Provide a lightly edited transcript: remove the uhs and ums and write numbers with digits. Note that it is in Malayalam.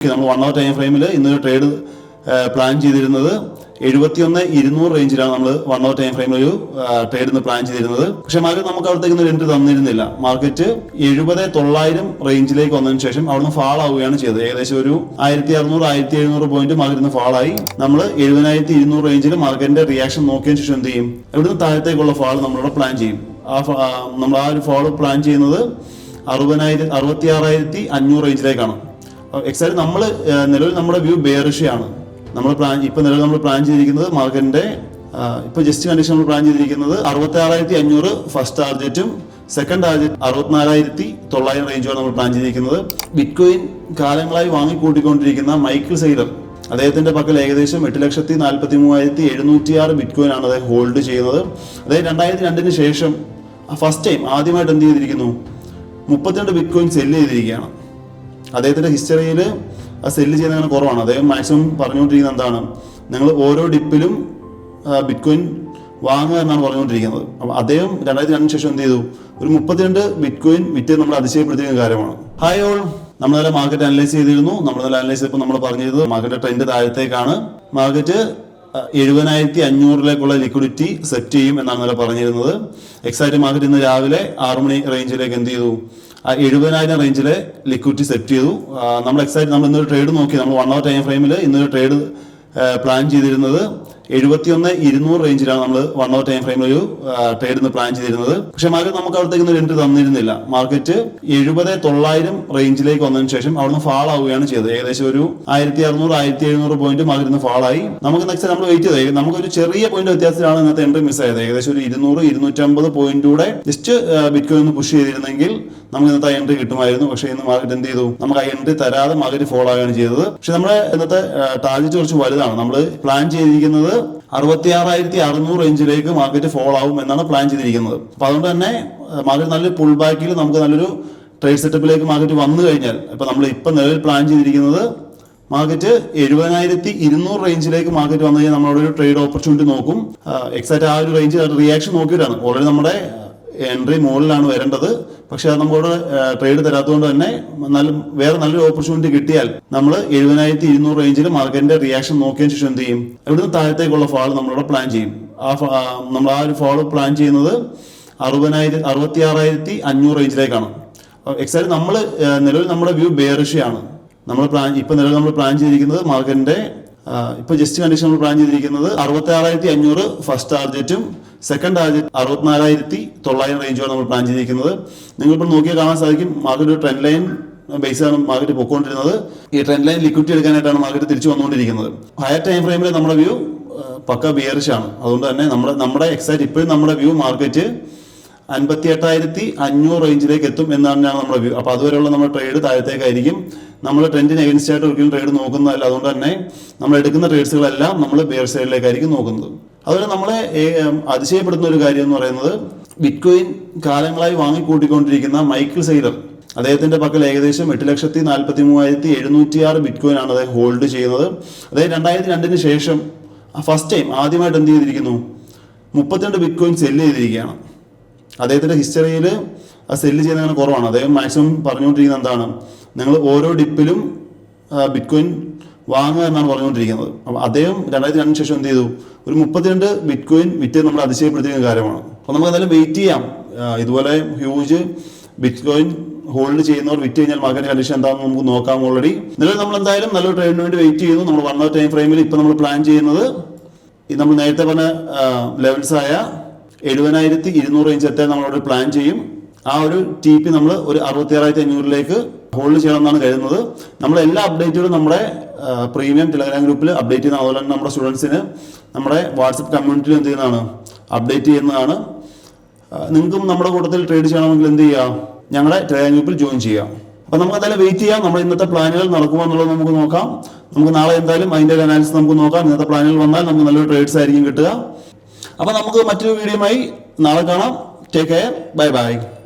നമ്മൾ 1 hour ടൈം ഫ്രെയിമിൽ ഇന്നൊരു ട്രേഡ് പ്ലാൻ ചെയ്തിരുന്നത് 71,200 റേഞ്ചിലാണ് നമ്മൾ 1 hour ടൈം ഫ്രെയിമിൽ ഒരു ട്രേഡ് ഇന്ന് പ്ലാൻ ചെയ്തിരുന്നത്. പക്ഷേ മാർക്കറ്റ് നമുക്ക് അവിടത്തേക്ക് ഒരു എൻട്രി തന്നിരുന്നില്ല. മാർക്കറ്റ് 70,900 റേഞ്ചിലേക്ക് വന്നതിന് ശേഷം അവിടുന്ന് ഫാൾ ആവുകയാണ് ചെയ്തത്. ഏകദേശം ഒരു 1,600-1,700 പോയിന്റ് മാർക്കറ്റ് ഇന്ന് ഫാൾ ആയി. നമ്മൾ 70,200 റേഞ്ചിൽ മാർക്കറ്റിന്റെ റിയാക്ഷൻ നോക്കിയതിന് ശേഷം എന്ത് ചെയ്യും? ഇവിടുന്ന് താഴത്തേക്കുള്ള ഫാൾ നമ്മളിവിടെ പ്ലാൻ ചെയ്യും. നമ്മൾ ആ ഒരു ഫാൾ പ്ലാൻ ചെയ്യുന്നത് 66,500 റേഞ്ചിലേക്കാണ്. എക്സാക്ട് നമ്മൾ നിലവിൽ നമ്മുടെ വ്യൂ ബെയറിഷാണ്. നമ്മൾ നിലവിൽ നമ്മൾ പ്ലാൻ ചെയ്തിരിക്കുന്നത് മാർക്കറ്റിന്റെ ഇപ്പൊ ജസ്റ്റ് കണ്ടീഷൻ നമ്മൾ പ്ലാൻ ചെയ്തിരിക്കുന്നത് 66,500 ഫസ്റ്റ് ടാർഗറ്റും സെക്കൻഡ് ടാർഗറ്റ് 64,900 റേഞ്ചുമാണ് നമ്മൾ പ്ലാൻ ചെയ്തിരിക്കുന്നത്. ബിറ്റ്കോയിൻ കാലങ്ങളായി വാങ്ങിക്കൂട്ടിക്കൊണ്ടിരിക്കുന്ന മൈക്കിൾ സെയ്ലർ, അദ്ദേഹത്തിന്റെ പക്കൽ ഏകദേശം 8,43,706 ബിറ്റ്കോയിൻ ആണ് അദ്ദേഹം ഹോൾഡ് ചെയ്യുന്നത്. അതായത് 2002 ശേഷം ഫസ്റ്റ് ടൈം ആദ്യമായിട്ട് എന്ത് ചെയ്തിരിക്കുന്നു? 32 ബിറ്റ്കോയിൻ സെല്ല് ചെയ്തിരിക്കുകയാണ്. അദ്ദേഹത്തിന്റെ ഹിസ്റ്ററിയിൽ ആ സെല്ല് ചെയ്യുന്നതിന് കുറവാണ്. അദ്ദേഹം മാക്സിമം പറഞ്ഞുകൊണ്ടിരിക്കുന്നത് എന്താണ്? നിങ്ങൾ ഓരോ ഡിപ്പിലും ബിറ്റ്കോയിൻ വാങ്ങുക എന്നാണ് പറഞ്ഞുകൊണ്ടിരിക്കുന്നത്. അപ്പം അദ്ദേഹം 2002 ശേഷം എന്ത് ചെയ്തു? ഒരു 32 ബിറ്റ്കോയിൻ വിറ്റ് നമ്മൾ അതിശയപ്പെടുത്തിയ കാര്യമാണ്. ഹായ് ഓൾ, നമ്മൾ നല്ല മാർക്കറ്റ് അനലൈസ് ചെയ്തിരുന്നു. നമ്മൾ നല്ല അനലൈസ് ചെയ്തപ്പോൾ നമ്മൾ പറഞ്ഞത് മാർക്കറ്റ് ട്രെൻഡ് താഴത്തേക്കാണ്. മാർക്കറ്റ് 70,500 ലിക്വിഡിറ്റി സെറ്റ് ചെയ്യും എന്നാണ് നല്ല പറഞ്ഞിരുന്നത്. എക്സാക്ട് മാർക്കറ്റ് ഇന്ന് രാവിലെ 6 മണി റേഞ്ചിലേക്ക് എന്ത് ചെയ്തു? 70,000 റേഞ്ചിലെ ലിക്വിഡിറ്റി സെറ്റ് ചെയ്തു. നമ്മൾ ഇന്നൊരു ട്രേഡ് നോക്കി. നമ്മൾ 1 hour ടൈം ഫ്രെയിമിൽ ഇന്നൊരു ട്രേഡ് പ്ലാൻ ചെയ്തിരുന്നത് 71,200 റേഞ്ചിലാണ് നമ്മൾ 1 hour ടൈം ഫ്രെയിമിൽ ഒരു ട്രേഡ് ഇന്ന് പ്ലാൻ ചെയ്തിരുന്നത്. പക്ഷേ മാർക്കറ്റ് നമുക്ക് അവിടത്തേക്ക് ഒരു എൻട്രി തന്നിരുന്നില്ല. മാർക്കറ്റ് 70,900 റേഞ്ചിലേക്ക് വന്നതിന് ശേഷം അവിടുന്ന് ഫാൾ ആവുകയാണ് ചെയ്തത്. ഏകദേശം ഒരു 1,600-1,700 പോയിന്റ് മാർക്കറ്റ് ഇന്ന് ഫാൾ ആയി. നമുക്ക് നെക്സ്റ്റ് നമ്മൾ വെയിറ്റ് ചെയ്തത് നമുക്കൊരു ചെറിയ പോയിന്റ് വ്യത്യാസത്തിലാണ് ഇന്നത്തെ എൻട്രി മിസ് ആയത്. ഏകദേശം ഒരു 200-250 പോയിന്റൂടെ ജസ്റ്റ് ബിറ്റ്കോയിൻ ഒന്ന് പുഷ് ചെയ്തിരുന്നെങ്കിൽ നമുക്ക് ഇന്നത്തെ എൻട്രി കിട്ടുമായിരുന്നു. പക്ഷേ ഇന്ന് മാർക്കറ്റ് എന്ത് ചെയ്തു? നമുക്ക് ആ എൻട്രി തരാതെ മാർക്കറ്റ് ഫോളോ ആവുകയാണ് ചെയ്തത്. പക്ഷെ നമ്മുടെ ഇന്നത്തെ ടാർഗറ്റ് കുറച്ച് വലുതാണ്. നമ്മൾ പ്ലാൻ ചെയ്തിരിക്കുന്നത് 66,600 റേഞ്ചിലേക്ക് മാർക്കറ്റ് ഫോളോ ആവും എന്നാണ് പ്ലാൻ ചെയ്തിരിക്കുന്നത്. അപ്പൊ അതുകൊണ്ട് തന്നെ മാർക്കറ്റ് നല്ലൊരു പുൾ ബാക്കിൽ നമുക്ക് നല്ലൊരു ട്രേഡ് സെറ്റപ്പിലേക്ക് മാർക്കറ്റ് വന്നു കഴിഞ്ഞാൽ നമ്മൾ നിലവിൽ പ്ലാൻ ചെയ്തിരിക്കുന്നത് മാർക്കറ്റ് 70,200 റേഞ്ചിലേക്ക് മാർക്കറ്റ് വന്നു കഴിഞ്ഞാൽ നമ്മളവിടെ ഒരു ട്രേഡ് ഓപ്പർച്യൂണിറ്റി നോക്കും. എക്സാക്ട് ആ ഒരു റേഞ്ച് റിയാക്ഷൻ നോക്കിയിട്ടാണ്. ഓൾറെഡി നമ്മുടെ എൻട്രി മുകളിലാണ് വരേണ്ടത്. പക്ഷെ അത് നമ്മളോട് ട്രേഡ് തരാത്തതുകൊണ്ട് തന്നെ വേറെ നല്ലൊരു ഓപ്പർച്യൂണിറ്റി കിട്ടിയാൽ നമ്മൾ 70,200 റേഞ്ചിൽ മാർക്കറ്റിന്റെ റിയാക്ഷൻ നോക്കിയതിന് ശേഷം എന്ത് ചെയ്യും? ഇവിടുന്ന് താഴത്തേക്കുള്ള ഫാൾ നമ്മളിവിടെ പ്ലാൻ ചെയ്യും. നമ്മൾ ആ ഒരു ഫാൾ പ്ലാൻ ചെയ്യുന്നത് 66,500 റേഞ്ചിലേക്കാണ്. എക്സാക്ട് നമ്മൾ നിലവിൽ നമ്മുടെ വ്യൂ ബെയറിഷാണ്. നിലവിൽ നമ്മൾ പ്ലാൻ ചെയ്തിരിക്കുന്നത് മാർക്കറ്റിന്റെ ഇപ്പൊ ജസ്റ്റ് കണ്ടീഷൻ നമ്മൾ പ്ലാൻ ചെയ്തിരിക്കുന്നത് 66,500 ഫസ്റ്റ് ടാർഗറ്റും സെക്കൻഡ് ടാർഗറ്റ് 64,900 റേഞ്ചുമാണ് നമ്മൾ പ്ലാൻ ചെയ്തിരിക്കുന്നത്. നിങ്ങളിപ്പോൾ നോക്കിയാൽ കാണാൻ സാധിക്കും മാർക്കറ്റ് ഒരു ട്രെൻഡ് ലൈൻ ബേസാണ് മാർക്കറ്റ് പൊക്കോണ്ടിരുന്നത്. ഈ ട്രെൻഡ് ലൈൻ ലിക്വിഡിറ്റി എടുക്കാനായിട്ടാണ് മാർക്കറ്റ് തിരിച്ചു വന്നുകൊണ്ടിരിക്കുന്നത്. ഹയർ ടൈം ഫ്രെയിമിൽ നമ്മുടെ വ്യൂ പക്ക ബിയറിഷാണ്. അതുകൊണ്ട് തന്നെ നമ്മുടെ എക്സാക്ട് ഇപ്പോഴും നമ്മുടെ വ്യൂ മാർക്കറ്റ് 58,500 റേഞ്ചിലേക്ക് എത്തും എന്നാണ് നമ്മുടെ വ്യൂ. അപ്പോൾ അതുവരെയുള്ള നമ്മുടെ ട്രേഡ് താഴത്തേക്കായിരിക്കും. നമ്മൾ ട്രെൻഡിന് എഗൻസ്റ്റ് ആയിട്ട് ഒരിക്കലും ട്രേഡ് നോക്കുന്നതല്ല. അതുകൊണ്ട് തന്നെ നമ്മൾ എടുക്കുന്ന ട്രേഡ്സുകളെല്ലാം നമ്മൾ ബിയർ സൈഡിലേക്കായിരിക്കും നോക്കുന്നത്. അതുപോലെ നമ്മളെ അതിശയപ്പെടുത്തുന്ന ഒരു കാര്യം എന്ന് പറയുന്നത് ബിറ്റ്കോയിൻ കാലങ്ങളായി വാങ്ങിക്കൂട്ടിക്കൊണ്ടിരിക്കുന്ന മൈക്കിൾ സെയ്ലർ, അദ്ദേഹത്തിന്റെ പക്കൽ ഏകദേശം 8,43,706 ബിറ്റ്കോയിൻ ആണ് അദ്ദേഹം ഹോൾഡ് ചെയ്യുന്നത്. അതായത് 2002 ശേഷം ഫസ്റ്റ് ടൈം ആദ്യമായിട്ട് എന്ത് ചെയ്തിരിക്കുന്നു? 32 ബിറ്റ്കോയിൻ സെല്ല് ചെയ്തിരിക്കുകയാണ്. അദ്ദേഹത്തിന്റെ ഹിസ്റ്ററിയിൽ ആ സെല്ല് ചെയ്യുന്നതിന് കുറവാണ്. അദ്ദേഹം മാക്സിമം പറഞ്ഞുകൊണ്ടിരിക്കുന്നത് എന്താണ്? നിങ്ങൾ ഓരോ ഡിപ്പിലും ബിറ്റ്കോയിൻ വാങ്ങുക എന്നാണ് പറഞ്ഞുകൊണ്ടിരിക്കുന്നത്. അപ്പം അദ്ദേഹം 2002 ശേഷം എന്ത് ചെയ്തു? ഒരു 32 ബിറ്റ്കോയിൻ വിറ്റ് നമ്മൾ അതിശയപ്പെടുത്തിയ കാര്യമാണ്. അപ്പോൾ നമുക്ക് എന്തായാലും വെയിറ്റ് ചെയ്യാം. ഇതുപോലെ ഹ്യൂജ് ബിറ്റ്കോയിൻ ഹോൾഡ് ചെയ്യുന്നവർ വിറ്റ് കഴിഞ്ഞാൽ മാർക്കറ്റ് കണ്ടീഷൻ എന്താണെന്ന് നമുക്ക് നോക്കാം. ഓൾറെഡി നിലവിൽ നമ്മൾ എന്തായാലും നല്ലൊരു ട്രേഡിന് വേണ്ടി വെയിറ്റ് ചെയ്യുന്നു. നമ്മൾ 1 hour ടൈം ഫ്രെയിമിൽ ഇപ്പം നമ്മൾ പ്ലാൻ ചെയ്യുന്നത് നമ്മൾ നേരത്തെ പറഞ്ഞ ലെവൽസായ 70,200 റേഞ്ച് എത്താൻ നമ്മളവിടെ പ്ലാൻ ചെയ്യും. ആ ഒരു TP നമ്മൾ ഒരു 66,500 ഹോൾഡ് ചെയ്യണം എന്നാണ് കരുതുന്നത്. നമ്മുടെ എല്ലാ അപ്ഡേറ്റുകളും നമ്മുടെ പ്രീമിയം ടെലഗ്രാം ഗ്രൂപ്പിൽ അപ്ഡേറ്റ് ചെയ്യുന്ന, അതുപോലെ തന്നെ നമ്മുടെ സ്റ്റുഡൻസിന് നമ്മുടെ വാട്സപ്പ് കമ്മ്യൂണിറ്റിയിൽ എന്ത് ചെയ്യുന്നതാണ്? അപ്ഡേറ്റ് ചെയ്യുന്നതാണ്. നിങ്ങൾക്കും നമ്മുടെ കൂട്ടത്തിൽ ട്രേഡ് ചെയ്യണമെങ്കിൽ എന്ത് ചെയ്യുക? ഞങ്ങളുടെ ടെലഗ്രാം ഗ്രൂപ്പിൽ ജോയിൻ ചെയ്യുക. അപ്പോൾ നമുക്ക് എന്തായാലും വെയിറ്റ് ചെയ്യാം. നമ്മുടെ ഇന്നത്തെ പ്ലാനുകൾ നടക്കുമോ എന്നുള്ളത് നമുക്ക് നോക്കാം. നമുക്ക് നാളെ എന്തായാലും അതിൻ്റെ ഒരു അനാലിസിസ് നമുക്ക് നോക്കാം. ഇന്നത്തെ പ്ലാനുകൾ വന്നാൽ നമുക്ക് നല്ലൊരു ട്രേഡ്സ് ആയിരിക്കും കിട്ടുക. അപ്പോൾ നമുക്ക് മറ്റൊരു വീഡിയോയുമായി നാളെ കാണാം. Take care. Bye bye.